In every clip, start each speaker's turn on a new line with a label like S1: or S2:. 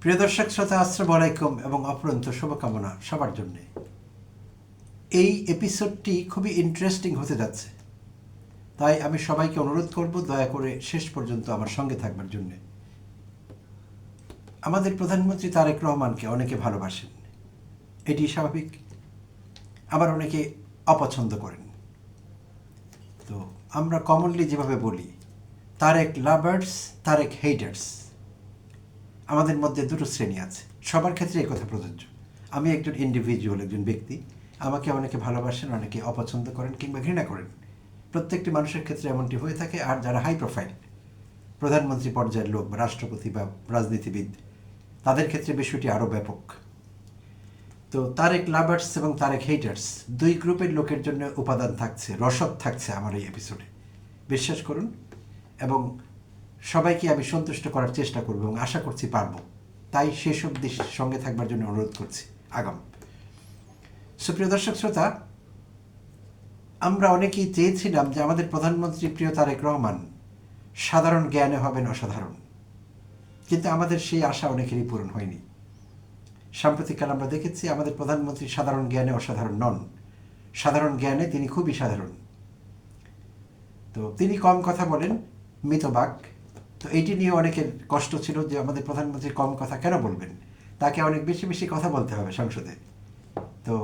S1: প্রিয় দর্শক শ্রোতা, আসসালামু আলাইকুম এবং অপরন্ত শুভকামনা সবার জন্যে। এই এপিসোডটি খুবই ইন্টারেস্টিং হতে যাচ্ছে, তাই আমি সবাইকে অনুরোধ করব দয়া করে শেষ পর্যন্ত আমার সঙ্গে থাকবার জন্যে। আমাদের প্রধানমন্ত্রী তারেক রহমানকে অনেকে ভালোবাসেন, এটি স্বাভাবিক। আবার অনেকে অপছন্দ করেন। তো আমরা কমনলি যেভাবে বলি, তারেক লাভার্স, তারেক হেটার্স। আমাদের মধ্যে দুটো শ্রেণী আছে, সবার ক্ষেত্রে এই কথা প্রযোজ্য। আমি একজন ইন্ডিভিজুয়াল, একজন ব্যক্তি। আমাকে অনেকে ভালোবাসেন, অনেকে অপছন্দ করেন কিংবা ঘৃণা করেন। প্রত্যেকটি মানুষের ক্ষেত্রে এমনটি হয়ে থাকে। আর যারা হাই প্রোফাইল প্রধানমন্ত্রী পর্যায়ের লোক বা রাষ্ট্রপতি বা রাজনীতিবিদ, তাদের ক্ষেত্রে বিষয়টি আরও ব্যাপক। তো তারেক লাভার্স এবং তারেক হেটার্স দুই গ্রুপের লোকের জন্য উপাদান থাকছে, রসদ থাকছে আমার এই এপিসোডে, বিশ্বাস করুন। এবং সবাইকে আমি সন্তুষ্ট করার চেষ্টা করব এবং আশা করছি পারবো। তাই সেসব দেশের সঙ্গে থাকবার জন্য অনুরোধ করছি আগাম। সুপ্রিয় দর্শক শ্রোতা, আমরা অনেকেই চেয়েছিলাম যে আমাদের প্রধানমন্ত্রী প্রিয় তারেক রহমান সাধারণ জ্ঞানে হবেন অসাধারণ, কিন্তু আমাদের সেই আশা অনেকেরই পূরণ হয়নি। সাম্প্রতিককাল আমরা দেখেছি আমাদের প্রধানমন্ত্রী সাধারণ জ্ঞানে অসাধারণ নন, সাধারণ জ্ঞানে তিনি খুবই সাধারণ। তো তিনি কম কথা বলেন, মিতবাক। তো এইটি নিয়ে অনেকের কষ্ট ছিল যে আমাদের প্রধানমন্ত্রী কম কথা কেন বলবেন, তাকে অনেক বেশি বেশি কথা বলতে হবে সংসদে। তো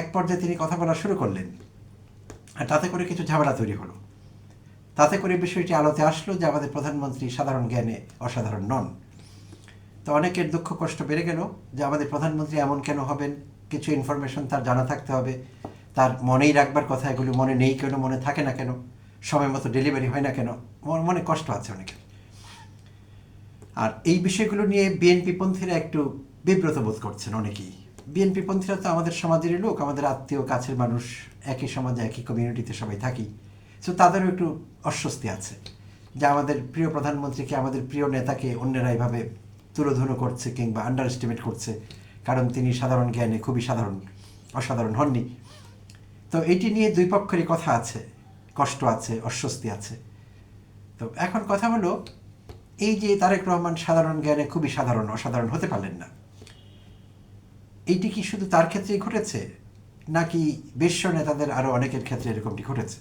S1: এক পর্যায়ে তিনি কথা বলা শুরু করলেন, আর তাতে করে কিছু ঝামেলা তৈরি হলো। তাতে করে বিষয়টি আলোতে আসলো যে আমাদের প্রধানমন্ত্রী সাধারণ জ্ঞানে অসাধারণ নন। তো অনেকের দুঃখ কষ্ট বেড়ে গেল যে আমাদের প্রধানমন্ত্রী এমন কেন হবেন, কিছু ইনফরমেশন তার জানা থাকতে হবে, তার মনেই রাখবার কথা, এগুলো মনে নেই কেন, মনে থাকে না কেন, সময় মতো ডেলিভারি হয় না কেন, মনে কষ্ট আছে অনেকের। আর এই বিষয়গুলো নিয়ে বিএনপিপন্থীরা একটু বিব্রত বোধ করছেন অনেকেই। বিএনপিপন্থীরা তো আমাদের সমাজেরই লোক, আমাদের আত্মীয় কাছের মানুষ, একই সমাজে একই কমিউনিটিতে সবাই থাকি। সো তাদেরও একটু অস্বস্তি আছে যে আমাদের প্রিয় প্রধানমন্ত্রীকে, আমাদের প্রিয় নেতাকে অন্যেরা এইভাবে তুলোধুনো করছে কিংবা আন্ডার এস্টিমেট করছে, কারণ তিনি সাধারণ জ্ঞানে খুবই অসাধারণ হননি। তো এইটি নিয়ে দুই পক্ষেরই কথা আছে, কষ্ট আছে, অস্বস্তি আছে। তো এখন কথা হলো, এই যে তারেক রহমান সাধারণ জ্ঞানে খুবই অসাধারণ হতে পারলেন না, এইটি কি শুধু তার ক্ষেত্রেই ঘটেছে, নাকি বিশ্ব নেতাদের আরও অনেকের ক্ষেত্রে এরকমটি ঘটেছে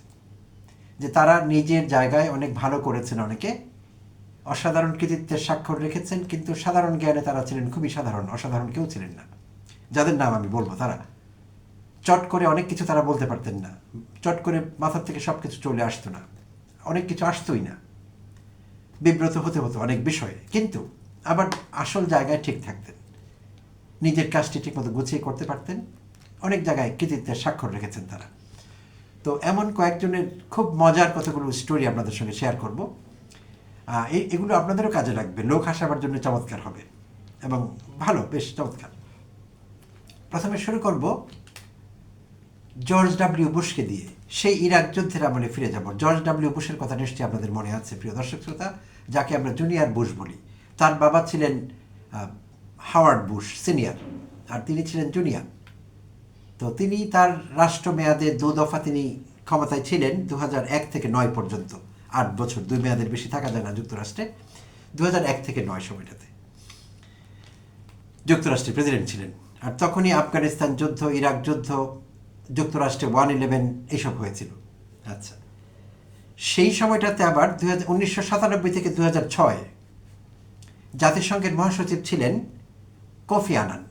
S1: যে তারা নিজের জায়গায় অনেক ভালো করেছেন, অনেকে অসাধারণ কৃতিত্বের স্বাক্ষর রেখেছেন, কিন্তু সাধারণ জ্ঞানে তারা ছিলেন খুবই অসাধারণ কেউ ছিলেন না। যাদের নাম আমি বলবো, তারা চট করে অনেক কিছু তারা বলতে পারতেন না, চট করে মাথার থেকে সব কিছু চলে আসতো না, অনেক কিছু আসতোই না, বিব্রত হতে হতো অনেক বিষয়ে, কিন্তু আবার আসল জায়গায় ঠিক থাকতেন, নিজের কাজটি ঠিকমতো গুছিয়ে করতে পারতেন, অনেক জায়গায় কৃতিত্বের স্বাক্ষর রেখেছেন তারা। তো এমন কয়েকজনের খুব মজার কতগুলো স্টোরি আপনাদের সঙ্গে শেয়ার করব। এগুলো আপনাদেরও কাজে লাগবে, লোক হাসাবার জন্য চমৎকার হবে এবং ভালো, বেশ চমৎকার। প্রথমে শুরু করব জর্জ ডাব্লিউ বুশকে দিয়ে। সেই ইরাক যুদ্ধের আমলে ফিরে যাব। জর্জ ডাব্লিউ বুশের কথা নিশ্চয়ই আপনাদের মনে আছে প্রিয় দর্শক শ্রোতা, যাকে আমরা জুনিয়র বুশ বলি। তার বাবা ছিলেন হাওয়ার্ড বুশ সিনিয়র, আর তিনি ছিলেন জুনিয়র। তো তিনি তার রাষ্ট্র মেয়াদে দু দফা তিনি ক্ষমতায় ছিলেন, 2001 থেকে 9 পর্যন্ত। 8 বছর, 2 মেয়াদের বেশি থাকা যায় না যুক্তরাষ্ট্রে। 2001 থেকে 9 সময়টাতে যুক্তরাষ্ট্রের প্রেসিডেন্ট ছিলেন। আর তখনই আফগানিস্তান যুদ্ধ, ইরাক যুদ্ধ, যুক্তরাষ্ট্রে 1/11 এইসব হয়েছিল। আচ্ছা, সেই সময়টাতে আবার 1997 থেকে 2006 জাতিসংঘের মহাসচিব ছিলেন কোফি আনান।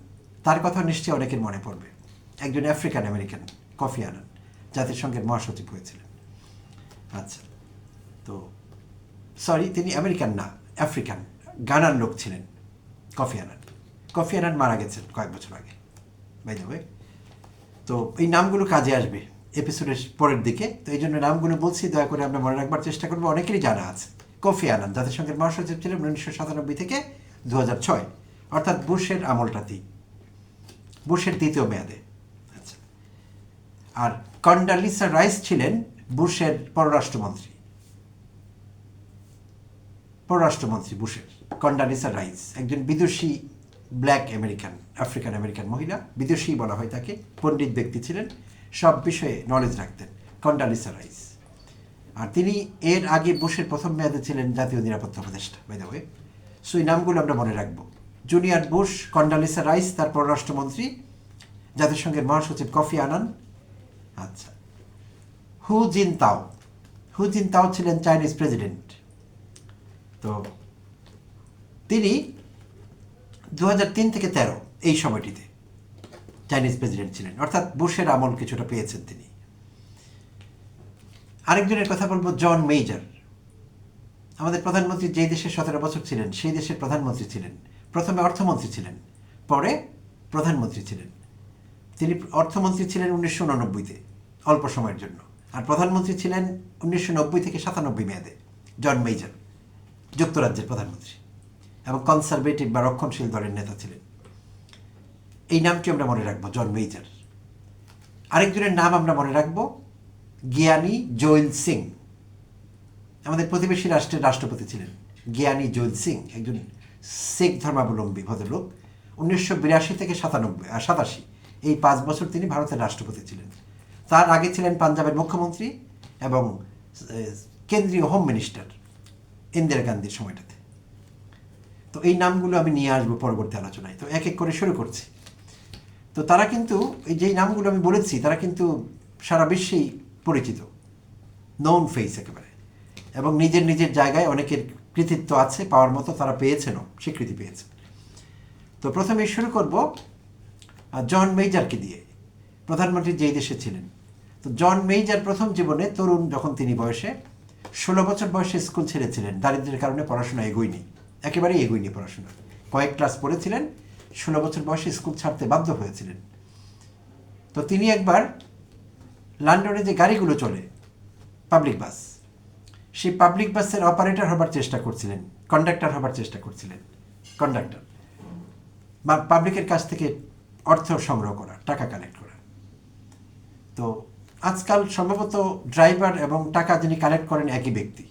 S1: তার কথা নিশ্চয়ই অনেকের মনে পড়বে, একজন আফ্রিকান আমেরিকান কোফি আনান জাতিসংঘের মহাসচিব হয়েছিলেন। আচ্ছা, তো সরি, তিনি আমেরিকান না, আফ্রিকান, গানার লোক ছিলেন কোফি আনান। কোফি আনান মারা গেছেন কয়েক বছর আগে, বাই দ্য ওয়ে। তো এই নামগুলো কাজে আসবে এপিসোডের পরের দিকে, তো এই জন্য নামগুলো বলছি, দয়া করে আমরা মনে রাখবার চেষ্টা করবো, অনেকেরই জানা আছে। কোফি আনান জাতিসংঘের মহাসচিব ছিলেন 1997 থেকে 2006, অর্থাৎ বুশের আমলটাতেই, বুশের দ্বিতীয় মেয়াদে। আচ্ছা, আর কন্ডালিসা রাইস ছিলেন বুশের পররাষ্ট্রমন্ত্রী বুশের। কন্ডালিসা রাইস একজন বিদেশি ব্ল্যাক আমেরিকান, আফ্রিকান আমেরিকান মহিলা, বিদেশি বলা হয় তাকে, পণ্ডিত ব্যক্তি ছিলেন, সব বিষয়ে নলেজ রাখতেন কন্ডালিসা রাইস। আর তিনি এর আগে বুশের প্রথম মেয়াদে ছিলেন জাতীয় নিরাপত্তা উপদেষ্টা, বাই দ্য ওয়ে। সো এই নামগুলো আমরা মনে রাখবো। জুনিয়র বুশ, কন্ডালিসা রাইস তার পররাষ্ট্রমন্ত্রী, জাতিসংঘের মহাসচিব কফি আনান। আচ্ছা, হু জিনতাও ছিলেন চাইনিজ প্রেসিডেন্ট। তো তিনি 2003 থেকে 13 এই সময়টিতে চাইনিজ প্রেসিডেন্ট ছিলেন, অর্থাৎ বুশের আমল কিছুটা পেয়েছেন তিনি। আরেকজনের কথা বলবো, জন মেজর। আমাদের প্রধানমন্ত্রী যেই দেশে 17 বছর ছিলেন সেই দেশের প্রধানমন্ত্রী ছিলেন। প্রথমে অর্থমন্ত্রী ছিলেন, পরে প্রধানমন্ত্রী ছিলেন। তিনি অর্থমন্ত্রী ছিলেন 1989-তে অল্প সময়ের জন্য, আর প্রধানমন্ত্রী ছিলেন 1990 থেকে 97 মেয়াদে। জন মেজর যুক্তরাজ্যের প্রধানমন্ত্রী এবং কনসারভেটিভ বা রক্ষণশীল দলের নেতা ছিলেন। এই নামটি আমরা মনে রাখবো, জন মেজর। আরেকজনের নাম আমরা মনে রাখবো, জ্ঞানী জৈল সিং। আমাদের প্রতিবেশী রাষ্ট্রের রাষ্ট্রপতি ছিলেন জ্ঞানী জৈল সিং, একজন শিখ ধর্মাবলম্বী ভদ্রলোক। 1982 থেকে 87 এই 5 বছর তিনি ভারতের রাষ্ট্রপতি ছিলেন। তার আগে ছিলেন পাঞ্জাবের মুখ্যমন্ত্রী এবং কেন্দ্রীয় হোম মিনিস্টার ইন্দিরা গান্ধীর সময়টাতে। তো এই নামগুলো আমি নিয়ে আসবো পরবর্তী আলোচনায়। তো এক এক করে শুরু করছি। তো তারা কিন্তু, এই যেই নামগুলো আমি বলেছি, তারা কিন্তু সারা বিশ্বেই পরিচিত, নোন ফেস একেবারে, এবং নিজের নিজের জায়গায় অনেকের কৃতিত্ব আছে, পাওয়ার মতো তারা পেয়েছেনও, স্বীকৃতি পেয়েছেন। তো প্রথমে শুরু করব জন মেজরকে দিয়ে, প্রধানমন্ত্রী যেই দেশে ছিলেন। তো জন মেজর প্রথম জীবনে তরুণ যখন তিনি বয়সে 16 বছর বয়সে স্কুল ছেড়েছিলেন। দারিদ্র্যের কারণে পড়াশোনা এগোয়নি, একেবারেই এগোয়নি পড়াশোনা। কয়েক ক্লাস পড়েছিলেন, 16 বছর বয়সে স্কুল ছাড়তে বাধ্য হয়েছিলেন। তো তিনি একবার লন্ডনে যে গাড়িগুলো চলে পাবলিক বাস, সেই পাবলিক বাসের অপারেটর হবার চেষ্টা করছিলেন, কন্ডাক্টর হবার চেষ্টা করছিলেন। কন্ডাক্টর বা পাবলিকের কাছ থেকে অর্থ সংগ্রহ করা, টাকা কালেক্ট করা। তো আজকাল সম্ভবত ড্রাইভার এবং টাকা যিনি কালেক্ট করেন একই ব্যক্তি।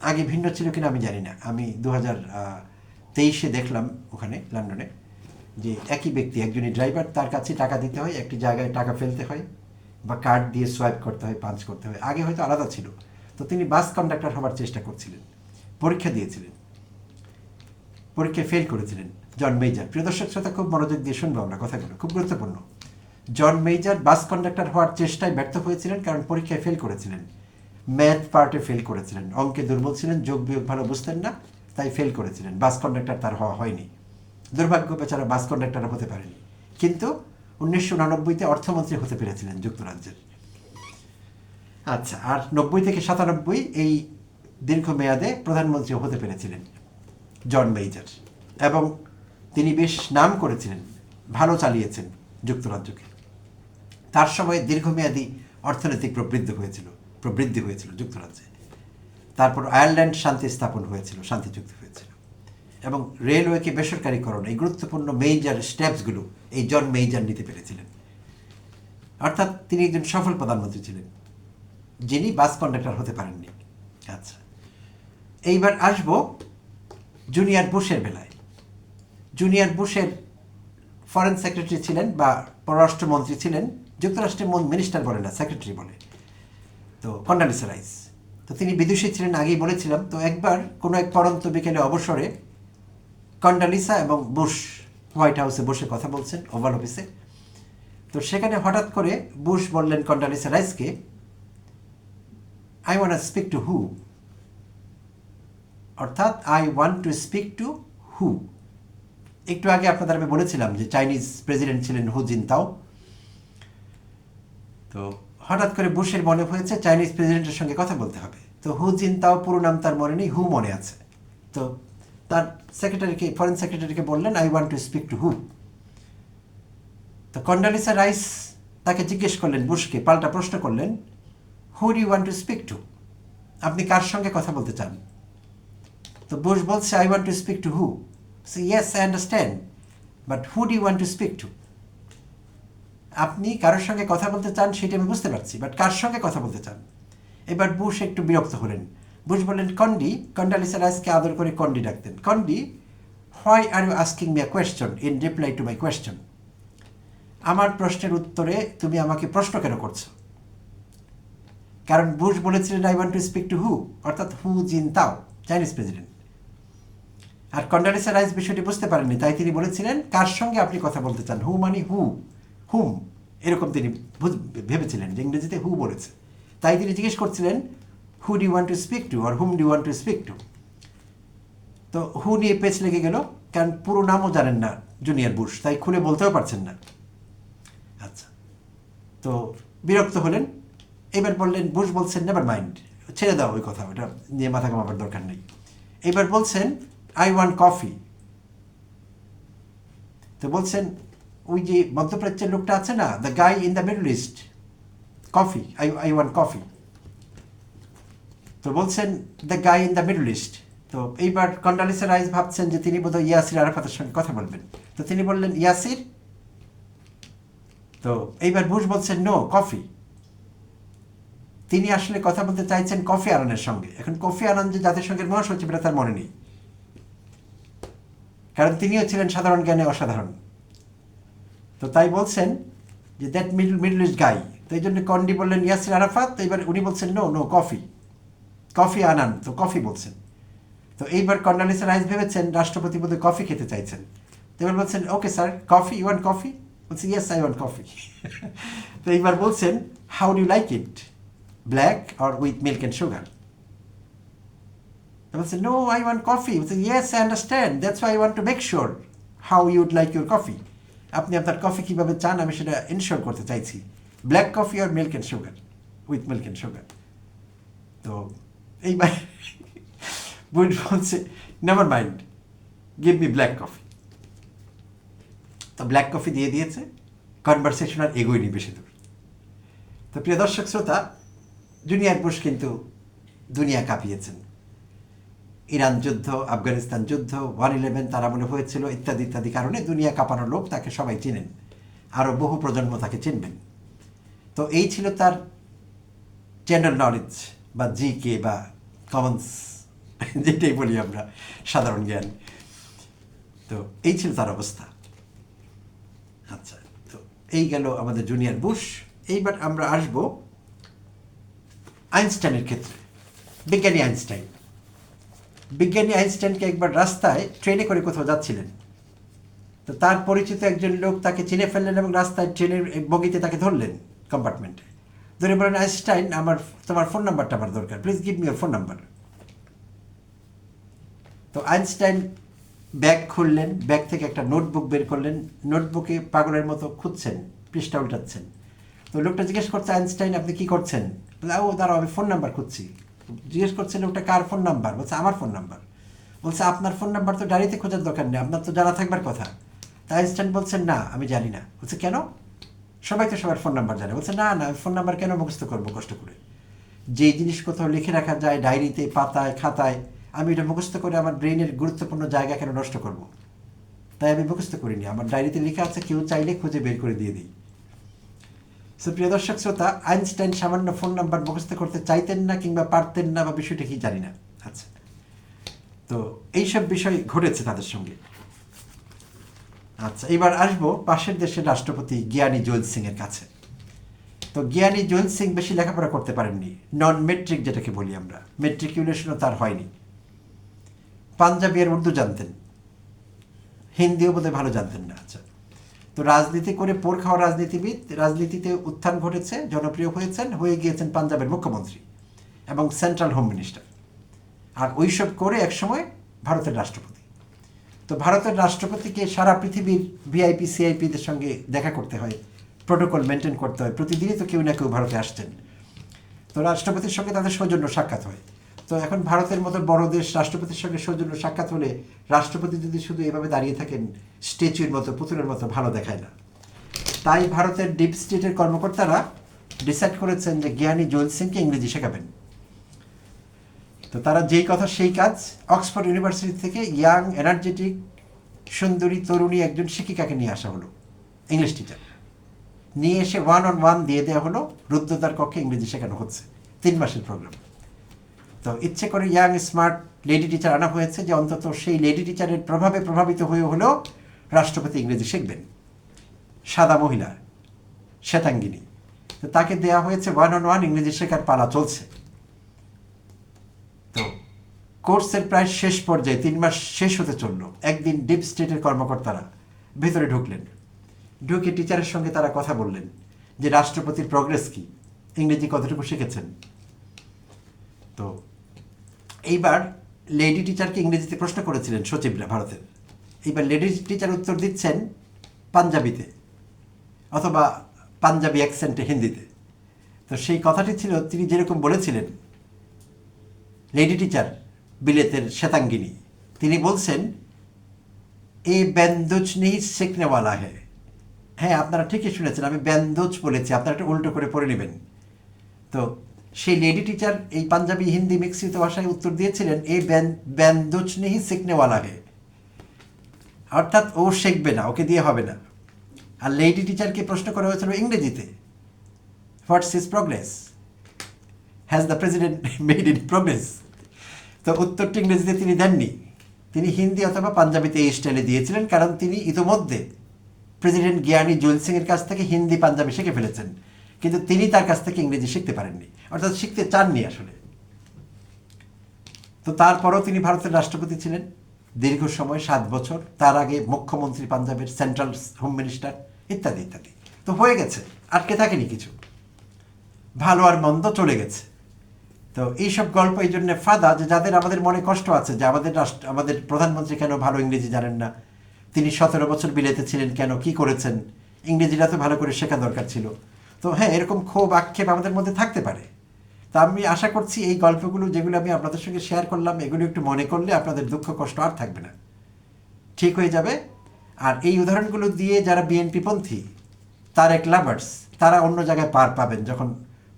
S1: আগে ভিন্ন ছিল কিনা আমি জানি না। আমি 2023-এ দেখলাম ওখানে লন্ডনে যে একই ব্যক্তি, একজনই ড্রাইভার, তার কাছে টাকা দিতে হয়, একটি জায়গায় টাকা ফেলতে হয় বা কার্ড দিয়ে সোয়াইপ করতে হয়, পাঞ্চ করতে হয়। আগে হয়তো আলাদা ছিল। তো তিনি বাস কন্ডাক্টর হবার চেষ্টা করছিলেন, পরীক্ষা দিয়েছিলেন, পরীক্ষায় ফেল করেছিলেন জন মেজর। প্রিয় দর্শক শ্রোতা, খুব মনোযোগ দিয়ে শুনবো আমরা কথাগুলো, খুব গুরুত্বপূর্ণ। জন মেজর বাস কন্ডাক্টর হওয়ার চেষ্টায় ব্যর্থ হয়েছিলেন, কারণ পরীক্ষায় ফেল করেছিলেন। ম্যাথ পার্টে ফেল করেছিলেন, অঙ্কে দুর্বল ছিলেন, যোগ বিয়োগ ভালো বুঝতেন না, তাই ফেল করেছিলেন। বাস কন্ডাক্টর তার হওয়া হয়নি। দুর্ভাগ্য, বেচারা বাস কন্ডাক্টর হতে পারেনি। কিন্তু 1989-তে অর্থমন্ত্রী হতে পেরেছিলেন যুক্তরাজ্যের। আচ্ছা, আর 90 থেকে 97 এই দীর্ঘমেয়াদে প্রধানমন্ত্রী হতে পেরেছিলেন জন মেজর, এবং তিনি বেশ নাম করেছিলেন, ভালো চালিয়েছেন যুক্তরাজ্যকে। তার সময়ে দীর্ঘমেয়াদী অর্থনৈতিক প্রবৃদ্ধি হয়েছিল যুক্তরাজ্যে। তারপর আয়ারল্যান্ড শান্তি স্থাপন হয়েছিল, শান্তি চুক্তি হয়েছিল, এবং রেলওয়েকে বেসরকারীকরণ, এই গুরুত্বপূর্ণ মেজর স্টেপসগুলো এই জন মেজর নিতে পেরেছিলেন। অর্থাৎ তিনি একজন সফল প্রধানমন্ত্রী ছিলেন, যিনি বাস কন্ডাক্টর হতে পারেননি। আচ্ছা, এইবার আসব জুনিয়র বুশের বেলায়। জুনিয়র বুশের ফরেন সেক্রেটারি ছিলেন বা পররাষ্ট্রমন্ত্রী ছিলেন, যুক্তরাষ্ট্রের মিনিস্টার বলে না, সেক্রেটারি বলে, তো কন্ডালিসা রাইস। তো তিনি বিদেশি ছিলেন, আগেই বলেছিলাম। তো একবার কোনো এক পরন্ত বিকেলে অবসরে কন্ডালিসা এবং বুশ হোয়াইট হাউসে বসে কথা বলছেন, ওভাল অফিসে। তো সেখানে হঠাৎ করে বুশ বললেন কন্ডালিসা রাইসকে, I want to speak to হু, অর্থাৎ I want to speak to who. একটু আগে আপনাদের আমি বলেছিলাম যে চাইনিজ প্রেসিডেন্ট ছিলেন হু জিনতাও। তো হঠাৎ করে বুশের মনে হয়েছে চাইনিজ প্রেসিডেন্টের সঙ্গে কথা বলতে হবে। তো হু জিনতাও পুরো নাম তার মনে নেই, হু মনে আছে। তো তার সেক্রেটারিকে, ফরেন সেক্রেটারিকে বললেন, I want to speak to who. তো কন্ডালিসা রাইস তাকে জিজ্ঞেস করলেন, বুশকে পাল্টা প্রশ্ন করলেন, who do you want to speak to, আপনি কার সঙ্গে কথা বলতে চান? তো বুশ বলছে, I want to speak to who. সে yes, I understand, but who do you want to speak to? আপনি কারোর সঙ্গে কথা বলতে চান সেটা আমি বুঝতে পারছি, বাট কার সঙ্গে কথা বলতে চান? এবার বুশ একটু বিরক্ত হলেন। বুশ বললেন, কন্ডি। কন্ডালিসা রাইসকে আদর করে কন্ডি ডাকতেন। Condi, why are you asking me a question in reply to my question? আমার প্রশ্নের উত্তরে তুমি আমাকে প্রশ্ন কেন করছো? কারণ বুশ বলেছিলেন, I want to speak to হু, অর্থাৎ হু জিনতাও, চাইনিজ প্রেসিডেন্ট। আর কন্ডোলিসা রাইস বিষয়টি বুঝতে পারেননি, তাই তিনি বলেছিলেন কার সঙ্গে আপনি কথা বলতে চান, হু মানে হুম, এরকম তিনি ভেবেছিলেন যে ইংরেজিতে হু বলেছে। তাই তিনি জিজ্ঞেস করছিলেন who do you want to speak to আর whom do you want to speak to. তো হু নিয়ে পেচ লেগে গেল, কারণ পুরো নামও জানেন না জুনিয়র বুশ, তাই খুলে বলতেও পারছেন না। আচ্ছা, তো বিরক্ত হলেন। এবার বললেন, বুশ বলছেন নেভার মাইন্ড, ছেড়ে দাও ওই কথা, ওটা নিয়ে মাথা ঘামাবার দরকার নেই। এবার বলছেন আই ওয়ান্ট কফি। তো বলছেন ওই যে মধ্যপ্রাচ্যের লোকটা আছে না, the guy in the middle east, coffee, I want coffee. তো বলছেন the guy in the middle east. তো এইবার কন্ডোলিসা রাইস ভাবছেন যে তিনি বোধহয় ইয়াসির আরাফাতের সঙ্গে কথা বলবেন, তো তিনি বললেন ইয়াসির। তো এইবার বুশ বলছেন নো কফি। তিনি আসলে কথা বলতে চাইছেন কফি আনানের সঙ্গে। এখন কফি আনান যে জাতিসংঘের মহাসচিব এটা তার মনে নেই, কারণ তিনিও ছিলেন সাধারণ জ্ঞানে অসাধারণ। তো তাই বলছেন যে দ্যাট মিডল ইস্ট গাই। তো এই জন্য কন্ডি বললেন ইয়াসির আরাফাত, তো এবার উনি বলছেন নো কফি আনান, তো কফি বলছেন। তো এইবার কন্ডোলিসা রাইস ভেবেছেন রাষ্ট্রপতি বোধহয় কফি খেতে চাইছেন, তো এবার বলছেন okay sir coffee, you want coffee? বলছে ইয়েস আই ওয়ান্ট কফি। তো এইবার বলছেন how do you like it, black or with milk and sugar? বলছে নো আই ওয়ান্ট কফি। বলছে yes I understand, that's why I want to make sure how you'd like your coffee. আপনি আপনার coffee কীভাবে চান আমি সেটা ensure করতে চাইছি, ব্ল্যাক কফি আর milk and sugar, with milk and sugar. তো এইবার বুশ বলছে never mind, give me black coffee. তো ব্ল্যাক কফি দিয়ে দিয়েছে, কনভারসেশন আর এগোয়নি বেশি দূর। তো প্রিয় দর্শক শ্রোতা, জুনিয়র বুশ কিন্তু দুনিয়া কাঁপিয়েছেন। ইরান যুদ্ধ, আফগানিস্তান যুদ্ধ, 1/11 তার আমলে হয়েছিল, ইত্যাদি ইত্যাদি কারণে দুনিয়া কাঁপানোর লোক, তাকে সবাই চিনেন, আরও বহু প্রজন্ম তাকে চিনবেন। তো এই ছিল তার জেনারেল নলেজ বা জিকে বা কমন্স, যেটাই বলি আমরা, সাধারণ জ্ঞান। তো এই ছিল তার অবস্থা। আচ্ছা, তো এই গেল আমাদের জুনিয়র বুশ। এইবার আমরা আসব আইনস্টাইনের ক্ষেত্রে। বিজ্ঞানী আইনস্টাইনকে একবার রাস্তায় ট্রেনে করে কোথাও যাচ্ছিলেন, তো তার পরিচিত একজন লোক তাকে চিনে ফেললেন এবং রাস্তায় ট্রেনের বগিতে তাকে ধরলেন, কম্পার্টমেন্টে ধরে বললেন আইনস্টাইন তোমার ফোন নাম্বারটা আমার দরকার, please give me your phone number. তো আইনস্টাইন ব্যাগ খুললেন, ব্যাগ থেকে একটা নোটবুক বের করলেন, নোটবুকে পাগলের মতো খুঁজছেন, পৃষ্ঠা উল্টাচ্ছেন। তো লোকটা জিজ্ঞেস করছে আইনস্টাইন আপনি কি করছেন? বলে ও দাঁড়াও আমি ফোন নাম্বার খুঁজছি। জিজ্ঞেস করছে লোকটা কার ফোন নাম্বার? বলছে আমার ফোন নাম্বার। বলছে আপনার ফোন নাম্বার তো ডায়েরিতে খোঁজার দরকার নেই, আপনার তো জানা থাকবার কথা। তা আইনস্টাইন বলছেন না আমি জানি না। বলছে কেন? সবাই তো সবার ফোন নাম্বার জানে। বলছে না ফোন নাম্বার কেন মুখস্থ করবো কষ্ট করে? যে জিনিস কোথাও লিখে রাখা যায় ডায়েরিতে, পাতায়, খাতায়, আমি এটা মুখস্থ করে আমার ব্রেনের গুরুত্বপূর্ণ জায়গা কেন নষ্ট করব? তাই আমি মুখস্থ করিনি, আমার ডায়েরিতে লেখা আছে, কেউ চাইলে খুঁজে বের করে দিয়ে দিই। সো প্রিয় দর্শক শ্রোতা, আইনস্টাইন সামান্য ফোন নাম্বার মুখস্থ করতে চাইতেন না কিংবা পারতেন না, বা বিষয়টা কি জানি না। আচ্ছা, তো এইসব বিষয় ঘটেছে তাদের সঙ্গে। আচ্ছা, এবার আসবো পাশের দেশের রাষ্ট্রপতি জ্ঞানী জৈল সিং এর কাছে। তো জ্ঞানী জৈল সিং বেশি লেখাপড়া করতে পারেননি, নন মেট্রিক যেটাকে বলি আমরা, মেট্রিকুলেশনও তার হয়নি। পাঞ্জাবি আর উর্দু জানতেন, হিন্দিও বোধহয় ভালো জানতেন না। আচ্ছা, তো রাজনীতি করে পোর খাওয়া রাজনীতিবিদ, রাজনীতিতে উত্থান ঘটেছে, জনপ্রিয় হয়েছেন, হয়ে গিয়েছেন পাঞ্জাবের মুখ্যমন্ত্রী এবং সেন্ট্রাল হোম মিনিস্টার, আর ওইসব করে একসময় ভারতের রাষ্ট্রপতি। তো ভারতের রাষ্ট্রপতিকে সারা পৃথিবীর ভিআইপি সিআইপিদের সঙ্গে দেখা করতে হয়, প্রোটোকল মেনটেন করতে হয়, প্রতিদিনই তো কেউ না কেউ ভারতে আসছেন। তো রাষ্ট্রপতির সঙ্গে তাদের সৌজন্য সাক্ষাৎ হয়। তো এখন ভারতের মতো বড় দেশ, রাষ্ট্রপতির সঙ্গে সৌজন্য সাক্ষাৎ হলে রাষ্ট্রপতি যদি শুধু এভাবে দাঁড়িয়ে থাকেন স্ট্যাচুর মতো, পুতুলের মতো, ভালো দেখায় না। তাই ভারতের ডিপ স্টেটের কর্মকর্তারা ডিসাইড করেছেন যে জ্ঞানী জৈল সিংকে ইংরেজি শেখাবেন। তো তারা যেই কথা সেই কাজ, অক্সফোর্ড ইউনিভার্সিটি থেকে ইয়াং এনার্জেটিক সুন্দরী তরুণী একজন শিক্ষিকাকে নিয়ে আসা হলো, ইংলিশ টিচার নিয়ে এসে 1-on-1 দিয়ে দেওয়া হলো, রুদ্ধদ্বার কক্ষে ইংরেজি শেখানো হচ্ছে, 3 মাসের প্রোগ্রাম। তো ইচ্ছে করে ইয়াং স্মার্ট লেডি টিচার আনা হয়েছে, যে অন্তত সেই লেডি টিচারের প্রভাবে প্রভাবিত হয়ে হলেও রাষ্ট্রপতি ইংরেজি শিখবেন। সাদা মহিলা, শ্বেতাঙ্গিনী, তো তাকে দেওয়া হয়েছে 1-on-1 ইংরেজি শেখার পালা চলছে। তো কোর্সের প্রায় শেষ পর্যায়ে 3 মাস শেষ হতে চললো, একদিন ডিপ স্টেটের কর্মকর্তারা ভেতরে ঢুকলেন। ঢুকে টিচারের সঙ্গে তারা কথা বললেন যে রাষ্ট্রপতির প্রোগ্রেস কি, ইংরেজি কতটুকু শিখেছেন। তো এইবার লেডি টিচারকে ইংরেজিতে প্রশ্ন করেছিলেন সচিবরা ভারতের। এইবার লেডি টিচার উত্তর দিচ্ছেন পাঞ্জাবিতে অথবা পাঞ্জাবি অ্যাকসেন্টে, হিন্দিতে। তো সেই কথাটি ছিল, তিনি যেরকম বলেছিলেন, লেডি টিচার বিলেতের শ্বেতাঙ্গিনী, তিনি বলছেন এ ব্যান্দোজ নেই শেখনেওয়ালা হ্যাঁ। হ্যাঁ, আপনারা ঠিকই শুনেছেন, আমি ব্যান্দোজ বলেছি, আপনারা একটা উল্টো করে পড়ে নেবেন। তো সেই লেডি টিচার এই পাঞ্জাবি হিন্দি মিশ্রিত ভাষায় উত্তর দিয়েছিলেন এ ব্যান্দোজ নেই শেখনেওয়ালা হ্যাঁ, অর্থাৎ ও শিখবে না, ওকে দিয়ে হবে না। আর লেডি টিচারকে প্রশ্ন করা হয়েছিল ইংরেজিতে, what's his progress, has the president made in progress. তো উত্তরটি ইংরেজিতে তিনি দেননি, তিনি হিন্দি অথবা পাঞ্জাবিতে এই স্টাইলে দিয়েছিলেন, কারণ তিনি ইতোমধ্যে প্রেসিডেন্ট জ্ঞানী জৈল সিংয়ের কাছ থেকে হিন্দি পাঞ্জাবি শিখে ফেলেছেন, কিন্তু তিনি তার কাছ থেকে ইংরেজি শিখতে পারেননি, অর্থাৎ শিখতে চাননি আসলে। তো তারপরও তিনি ভারতের রাষ্ট্রপতি ছিলেন দীর্ঘ সময়, 7 বছর। তার আগে মুখ্যমন্ত্রী পাঞ্জাবের, সেন্ট্রাল হোম মিনিস্টার, ইত্যাদি ইত্যাদি। তো হয়ে গেছে, আটকে থাকেনি কিছু, ভালো আর মন্দ চলে গেছে। তো এইসব গল্প এই জন্য ফাঁদা, যে যাদের আমাদের মনে কষ্ট আছে যে আমাদের প্রধানমন্ত্রী কেন ভালো ইংরেজি জানেন না, তিনি 17 বছর বিলেতে ছিলেন কেন, কি করেছেন, ইংরেজিটা তো ভালো করে শেখা দরকার ছিল। তো হ্যাঁ, এরকম ক্ষোভ আক্ষেপ আমাদের মধ্যে থাকতে পারে। তা আমি আশা করছি এই গল্পগুলো যেগুলো আমি আপনাদের সঙ্গে শেয়ার করলাম, এগুলো একটু মনে করলে আপনাদের দুঃখ কষ্ট আর থাকবে না, ঠিক হয়ে যাবে। আর এই উদাহরণগুলো দিয়ে যারা বিএনপিপন্থী, তারেক লাভার্স, তারা অন্য জায়গায় পার পাবেন, যখন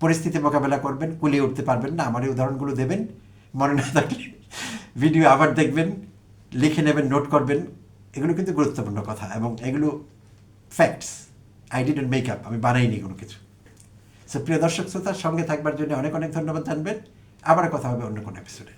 S1: পরিস্থিতি মোকাবেলা করবেন, কুলিয়ে উঠতে পারবেন না, আমার এই উদাহরণগুলো দেবেন, মনে না থাকলে ভিডিও আবার দেখবেন, লিখে নেবেন, নোট করবেন। এগুলো কিন্তু গুরুত্বপূর্ণ কথা, এবং এগুলো facts, I didn't make up, আমি বানাইনি কোনো কিছু। সো প্রিয় দর্শক শ্রোতার সঙ্গে থাকবার জন্য অনেক অনেক ধন্যবাদ জানবেন। আবার কথা হবে অন্য কোনো এপিসোডে।